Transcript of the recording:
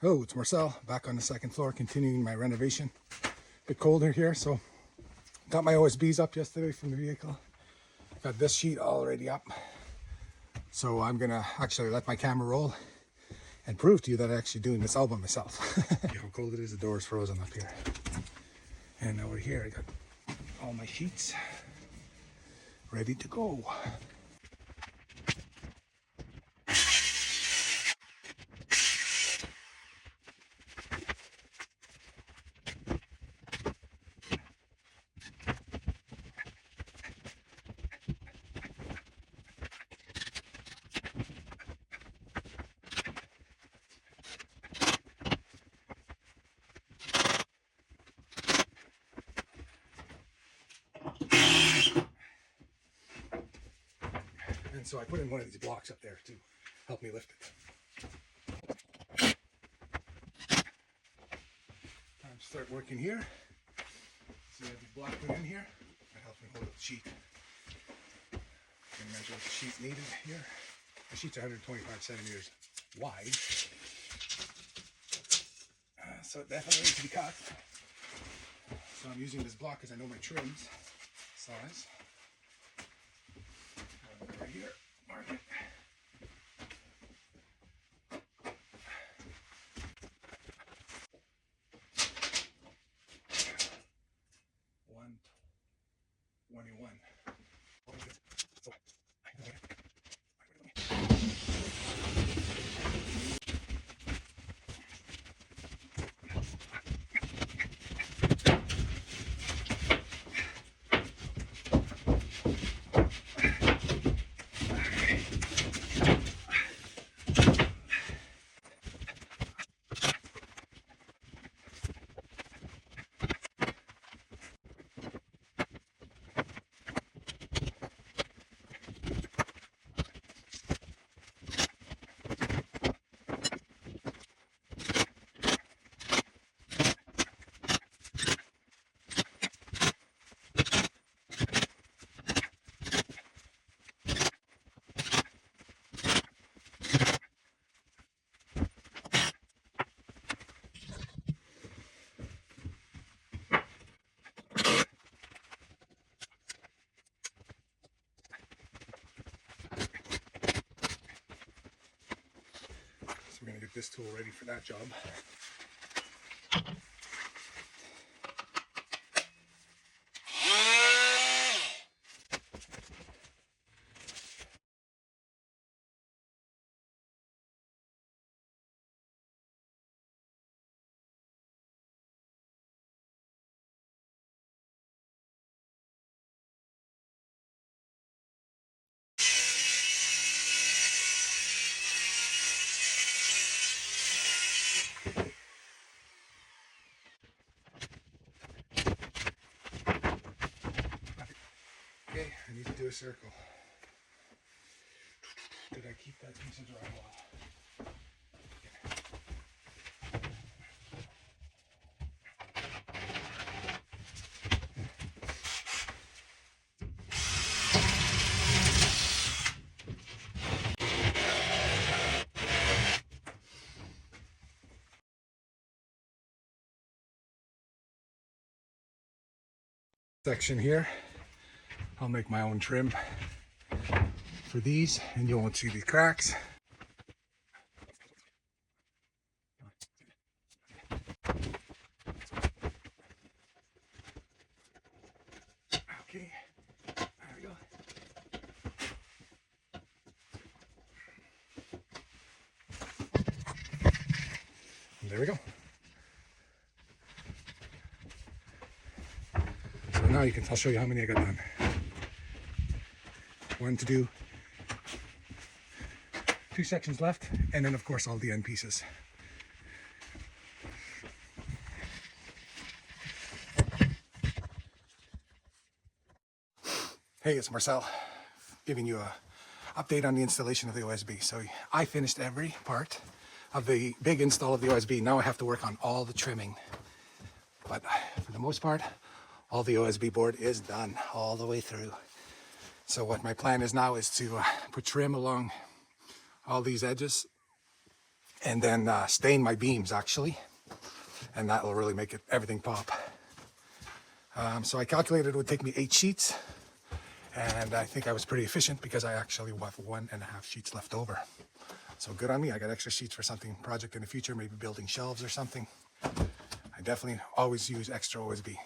Hello, it's Marcel, back on the second floor, continuing my renovation. A bit colder here, so got my OSBs up yesterday from the vehicle. Got this sheet already up. So I'm gonna actually let my camera roll and prove to you that I'm actually doing this all by myself. Look how cold it is, the door is frozen up here. And over here I got all my sheets ready to go. And so I put in one of these blocks up there to help me lift it. Time to start working here. So I have the block put in here. That helps me hold up the sheet. And measure what the sheet needed here. The sheet's 125 centimeters wide. So it definitely needs to be cut. So I'm using this block because I know my trim's size. Right here, mark it. One 21. We're going to get this tool ready for that job. Okay, I need to do a circle. Did I keep that piece of drywall? Section here, I'll make my own trim for these and you won't see the cracks. Okay, there we go. And there we go. So now I'll show you how many I got done. One to do, 2 sections left, and then of course all the end pieces. Hey, it's Marcel, giving you a update on the installation of the OSB. So I finished every part of the big install of the OSB. Now I have to work on all the trimming. But for the most part, all the OSB board is done all the way through. So what my plan is now is to put trim along all these edges and then stain my beams actually, and that will really make everything pop. So I calculated it would take me 8 sheets, and I think I was pretty efficient because I actually have 1.5 sheets left over. So good on me. I got extra sheets for something project in the future, maybe building shelves or something. I definitely always use extra OSB.